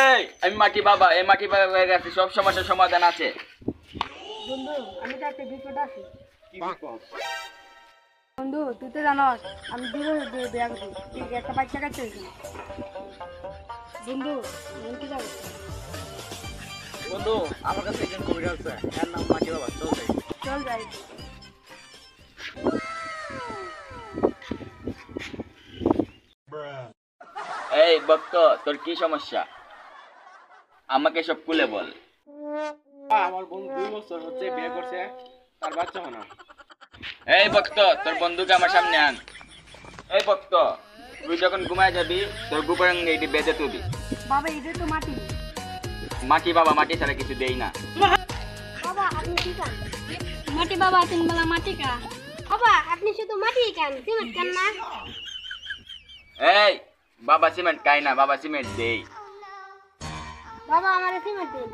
এই আমি মাটি বাবা, এই মাটি বাবা হয়ে গেছে, সব সমস্যার সমাধান আছে। বন্ধু আমি তো একটা বিপদ আছি। বন্ধু তুই তো জানস আমি দূরে বিয়া করছি, ঠিক একটা বাচ্চা কাছে বন্ধু আমি কি যাবো? বন্ধু আমার কাছে একজন কবির আছে, এর নাম মাটি বাবা, চল যাই। চল যাই। এই ভক্ত, তোর কি সমস্যা আমাকে সব খুলে বল। আমার বন্ধু 2 বছর হচ্ছে বিয়ে করছে, তার বাচ্চা হয় না। এই ভক্ত, তোর বন্ধুকে আমার সামনে আন। এই ভক্ত, তুই যখন ঘুমায় যাবি তোর গোপরাঙ্গে এটি বেঁধে তুবি। বাবা এটা তো মাটি। মাটি বাবা, মাটি ছাড়া কিছু দেই না। বাবা আপনি কি খান? মাটি বাবা, 3 বেলা মাটি খা। বাবা আপনি শুধু মাটি খান, সিমেন্ট খান না? এই বাবা সিমেন্ট খাই না, বাবা সিমেন্ট দেই। বাবা আমার সিমেন্ট দিন।